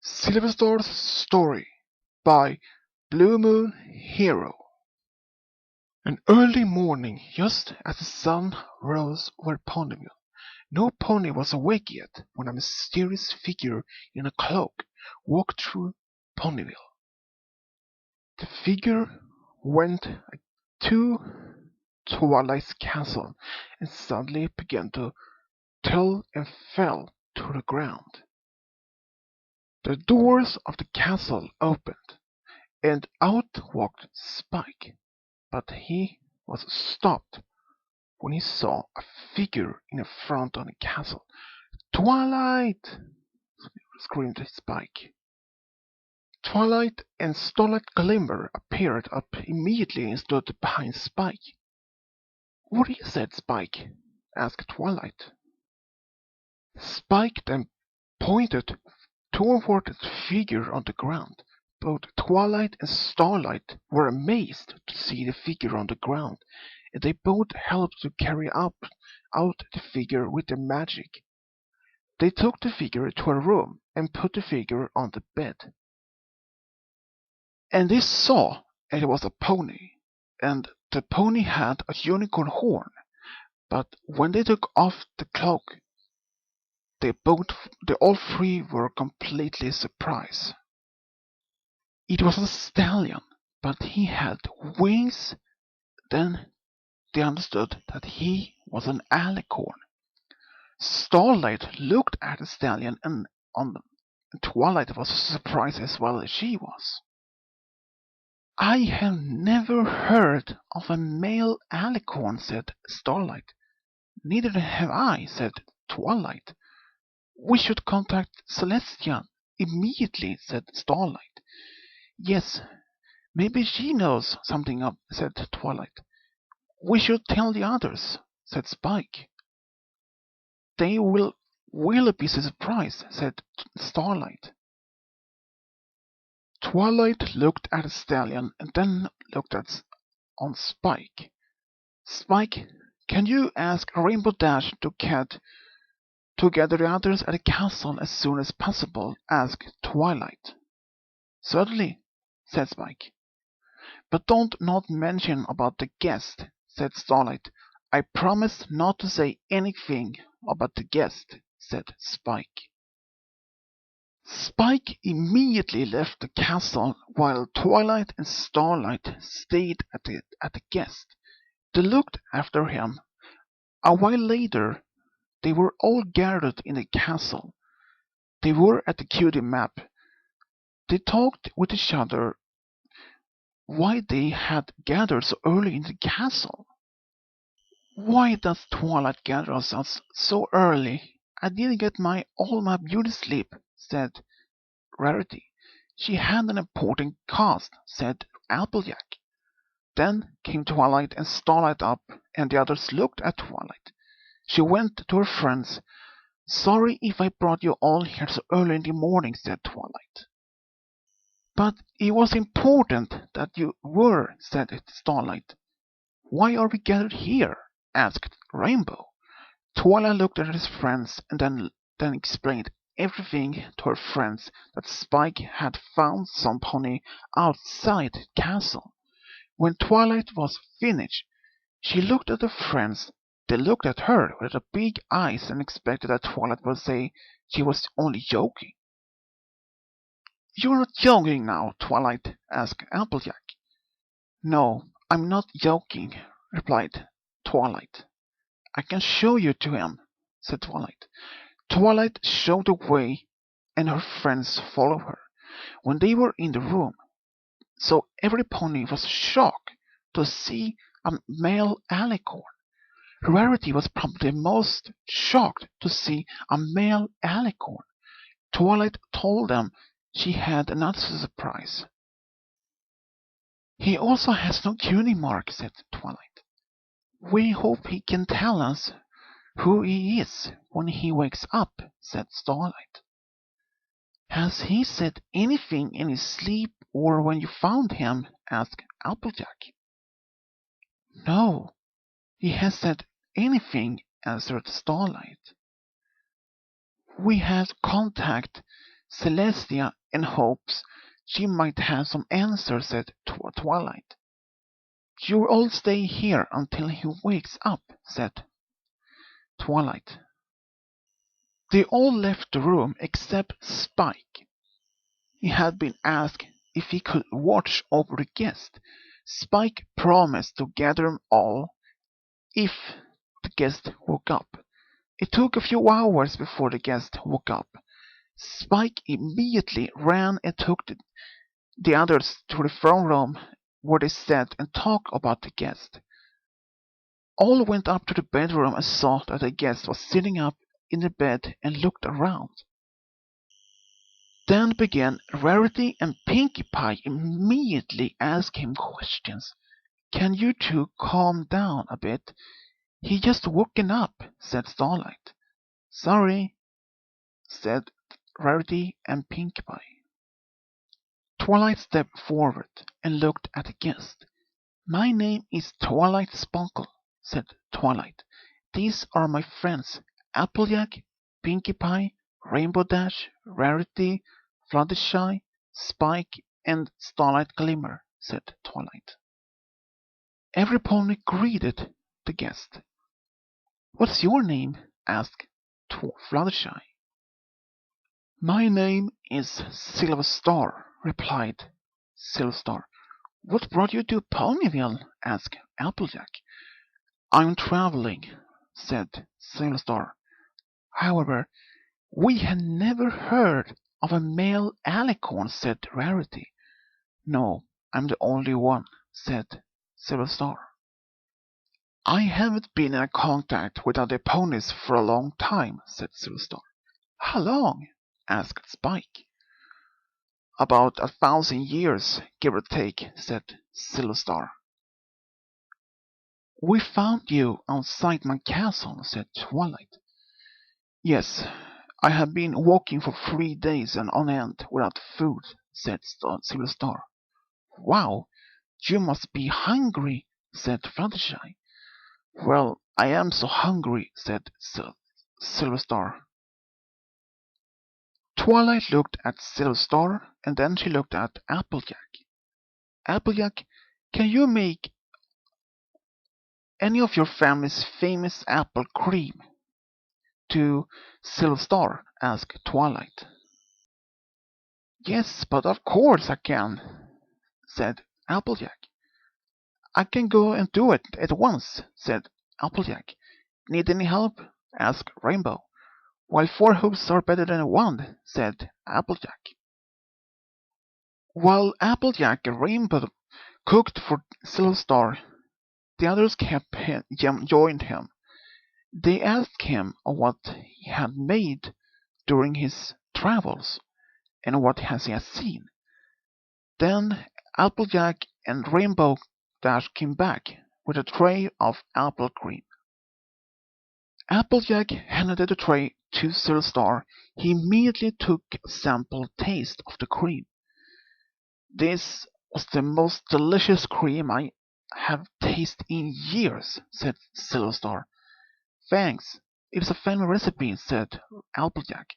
Silverstar's story by BlueMoonHero. An early morning, just as the sun rose over Ponyville. No pony was awake yet when a mysterious figure in a cloak walked through Ponyville. The figure went to Twilight's castle and suddenly began to tilt and fell to the ground. The doors of the castle opened, and out walked Spike, but he was stopped when he saw a figure in the front of the castle. "Twilight!" screamed Spike. Twilight and Starlight Glimmer appeared up immediately and stood behind Spike. "What is it, Spike?" asked Twilight. Spike then pointed toward the figure on the ground. Both Twilight and Starlight were amazed to see the figure on the ground, and they both helped to carry out the figure with their magic. They took the figure to a room and put the figure on the bed. And they saw it was a pony, and the pony had a unicorn horn. But when they took off the cloak, they all three were completely surprised. It was a stallion, but he had wings. Then they understood that he was an alicorn. Starlight looked at the stallion, and Twilight was surprised as well as she was. "I have never heard of a male alicorn," said Starlight. "Neither have I," said Twilight. "We should contact Celestia immediately," said Starlight. "Yes, maybe she knows something," said Twilight. "We should tell the others," said Spike. "They will be surprised," said Starlight. Twilight looked at the stallion and then looked on Spike. "Spike, can you ask Rainbow Dash to gather the others at the castle as soon as possible?" asked Twilight. "Certainly," said Spike. "But don't not mention about the guest," said Starlight. "I promise not to say anything about the guest," said Spike. Spike immediately left the castle while Twilight and Starlight stayed at the guest. They looked after him. A while later, they were all gathered in the castle. They were at the cutie map. They talked with each other why they had gathered so early in the castle. "Why does Twilight gather us so early? I didn't get all my beauty sleep," said Rarity. "She had an important cast," said Applejack. Then came Twilight and Starlight up, and the others looked at Twilight. She went to her friends. "Sorry if I brought you all here so early in the morning," said Twilight. "But it was important that you were," said Starlight. "Why are we gathered here?" asked Rainbow. Twilight looked at his friends and then explained everything to her friends, that Spike had found some pony outside the castle. When Twilight was finished, she looked at her friends. They looked at her with her big eyes and expected that Twilight would say she was only joking. "You're not joking now, Twilight?" asked Applejack. "No, I'm not joking," replied Twilight. "I can show you to him," said Twilight. Twilight showed the way, and her friends followed her. When they were in the room, so every pony was shocked to see a male alicorn. Rarity was probably most shocked to see a male alicorn. Twilight told them she had another surprise. "He also has no cutie mark," said Twilight. "We hope he can tell us who he is when he wakes up," said Starlight. "Has he said anything in his sleep or when you found him?" asked Applejack. "No, he has said anything," answered Starlight. "We have to contact Celestia in hopes she might have some answers, said Twilight. "You all stay here until he wakes up," said Twilight. They all left the room except Spike. He had been asked if he could watch over the guest. Spike promised to gather them all if the guest woke up. It took a few hours before the guest woke up. Spike immediately ran and took the others to the throne room where they sat and talked about the guest. All went up to the bedroom and saw that the guest was sitting up in the bed and looked around. Then began Rarity and Pinkie Pie immediately asked him questions. "Can you two calm down a bit? He just woken up," said Starlight. "Sorry," said Rarity and Pinkie Pie. Twilight stepped forward and looked at the guest. "My name is Twilight Sparkle," said Twilight. "These are my friends, Applejack, Pinkie Pie, Rainbow Dash, Rarity, Fluttershy, Spike, and Starlight Glimmer," said Twilight. Every pony greeted the guest. "What's your name?" asked Fluttershy. "My name is Silverstar," replied Silverstar. "What brought you to Ponyville?" asked Applejack. "I'm traveling," said Silverstar. "However, we had never heard of a male alicorn," said Rarity. "No, I'm the only one," said Silverstar. "I haven't been in contact with other ponies for a long time," said Silverstar. "How long?" asked Spike. "About 1,000 years, give or take," said Silverstar. "We found you outside my castle," said Twilight. "Yes, I have been walking for 3 days on end without food," said Silverstar. "Wow, you must be hungry," said Fluttershy. "Well, I am so hungry," said Silverstar. Twilight looked at Silverstar, and then she looked at Applejack. "Applejack, can you make any of your family's famous apple cream?" To Silverstar asked Twilight. "Yes, but of course I can," said Applejack. "I can go and do it at once," said Applejack. "Need any help?" asked Rainbow. "Well, 4 hooves are better than 1, said Applejack. While Applejack and Rainbow cooked for Silverstar, the others joined him. They asked him what he had made during his travels and what he had seen. Then Applejack and Rainbow Dash came back with a tray of apple cream. Applejack handed the tray to Silverstar. He immediately took a sample taste of the cream. "This was the most delicious cream I have tasted in years," said Silverstar. "Thanks. It's a family recipe," said Applejack.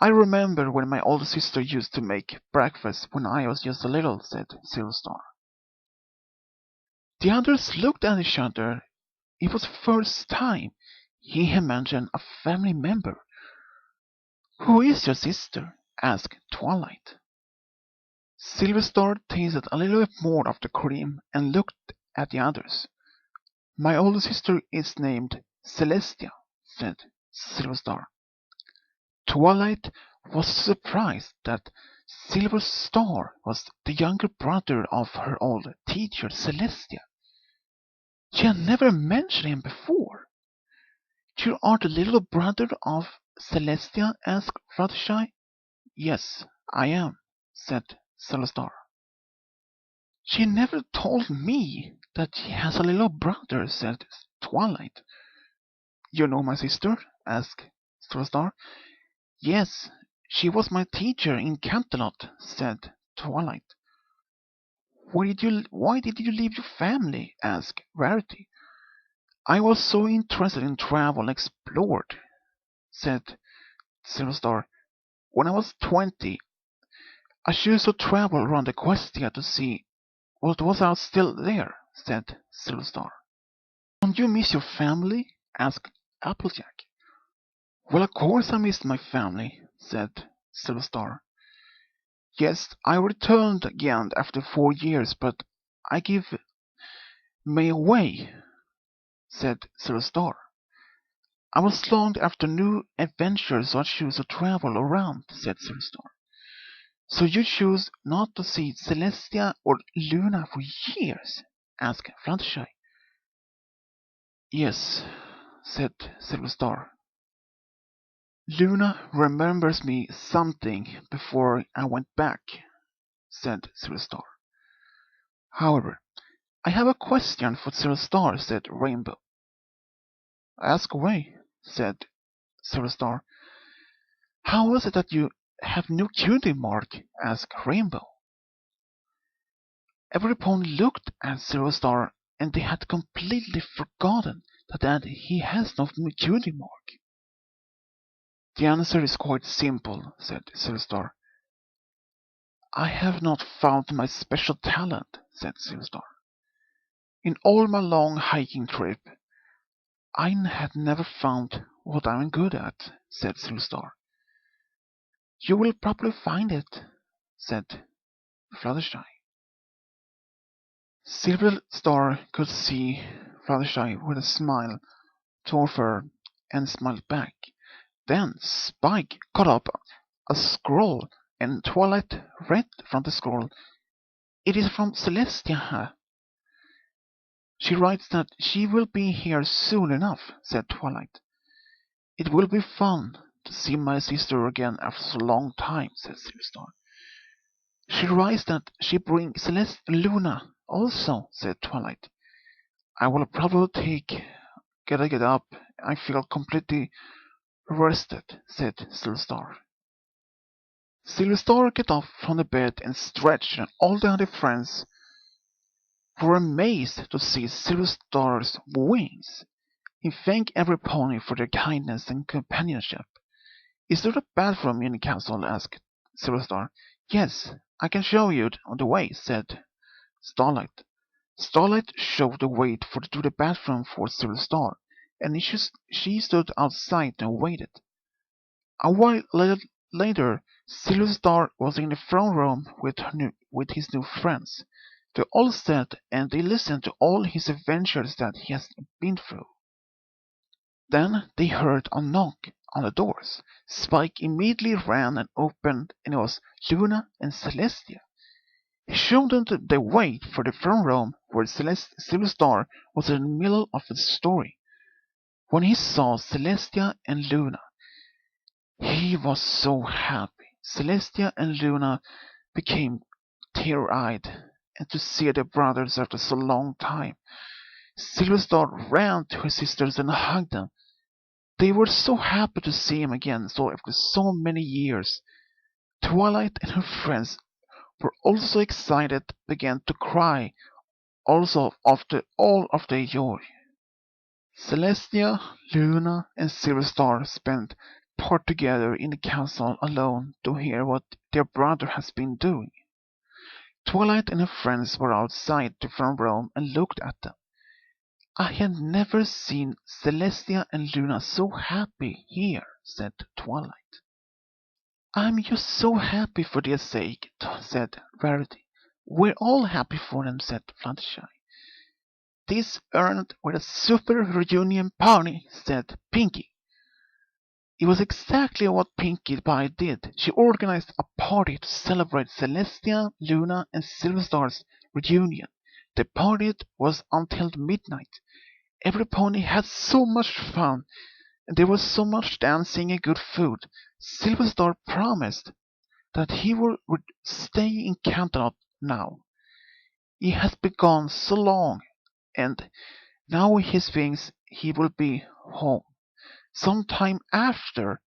"I remember when my older sister used to make breakfast when I was just a little," said Silverstar. The others looked at each other. It was the first time he had mentioned a family member. "Who is your sister?" asked Twilight. Silverstar tasted a little bit more of the cream and looked at the others. "My older sister is named Celestia," said Silverstar. Twilight was surprised that Silverstar was the younger brother of her old teacher Celestia. She had never mentioned him before. "You are the little brother of Celestia?" asked Fluttershy. "Yes, I am," said Silverstar. "She never told me that she has a little brother," said Twilight. "You know my sister?" asked Silverstar. "Yes, she was my teacher in Canterlot," said Twilight. Why did you leave your family?" asked Rarity. "I was so interested in travel and explored," said Silverstar. When I was 20, I chose to travel around Equestria to see what was out still there, said Silverstar. Don't you miss your family? Asked Applejack. Well, of course I missed my family, said Silverstar. Yes, I returned again after 4 years, but I give me away, said Silverstar. I was longed after new adventures, so I choose to travel around, said Silverstar. So you choose not to see Celestia or Luna for years? Asked Fluttershy. Yes, said Silverstar. Luna remembers me something before I went back, said Silverstar. However, I have a question for Silverstar, said Rainbow. Ask away, said Silverstar. How is it that you have no cutie mark? Asked Rainbow. Everyone looked at Silverstar, and they had completely forgotten that he has no cutie mark. The answer is quite simple, said Silverstar. I have not found my special talent, said Silverstar. In all my long hiking trip, I had never found what I'm good at, said Silverstar. You will probably find it, said Fluttershy. Silverstar could see Fluttershy with a smile toward her and smiled back. Then Spike caught up a scroll, and Twilight read from the scroll. It is from Celestia. She writes that she will be here soon enough, said Twilight. It will be fun to see my sister again after so long time, said Silverstar. She writes that she brings Celeste and Luna also, said Twilight. I will probably get up. I feel completely rested, said Silverstar. Silverstar got up from the bed and stretched, and all the other friends were amazed to see Silverstar's wings. He thanked every pony for their kindness and companionship. Is there a bathroom in the castle? Asked Silverstar. Yes, I can show you on the way, said Starlight. Starlight showed the way to the bathroom for Silverstar, and she stood outside and waited. A while later, Silverstar was in the throne room with his new friends. They all sat and they listened to all his adventures that he has been through. Then they heard a knock on the doors. Spike immediately ran and opened, and it was Luna and Celestia. He showed them the way for the throne room where Silverstar was in the middle of his story. When he saw Celestia and Luna, he was so happy. Celestia and Luna became tear-eyed, and to see their brothers after so long time. Silverstar ran to his sisters and hugged them. They were so happy to see him again after so many years. Twilight and her friends were also excited, began to cry, also after all of their joy. Celestia, Luna, and Silverstar spent part together in the castle alone to hear what their brother has been doing. Twilight and her friends were outside the throne room and looked at them. I had never seen Celestia and Luna so happy here, said Twilight. I'm just so happy for their sake, said Rarity. We're all happy for them, said Fluttershy. This earned with a super reunion party, said Pinkie. It was exactly what Pinkie Pie did. She organized a party to celebrate Celestia, Luna, and Silverstar's reunion. The party was until midnight. Every pony had so much fun, and there was so much dancing and good food. Silverstar promised that he would stay in Canterlot now. He has been gone so long, and now he thinks he will be home. Sometime after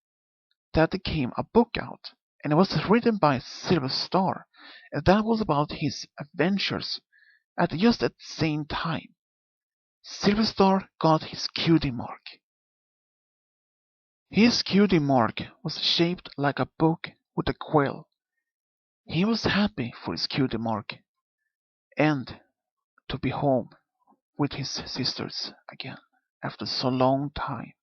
that there came a book out, and it was written by Silverstar, and that was about his adventures. At just the same time, Silverstar got his cutie mark. His cutie mark was shaped like a book with a quill. He was happy for his cutie mark and to be home with his sisters again after so long time.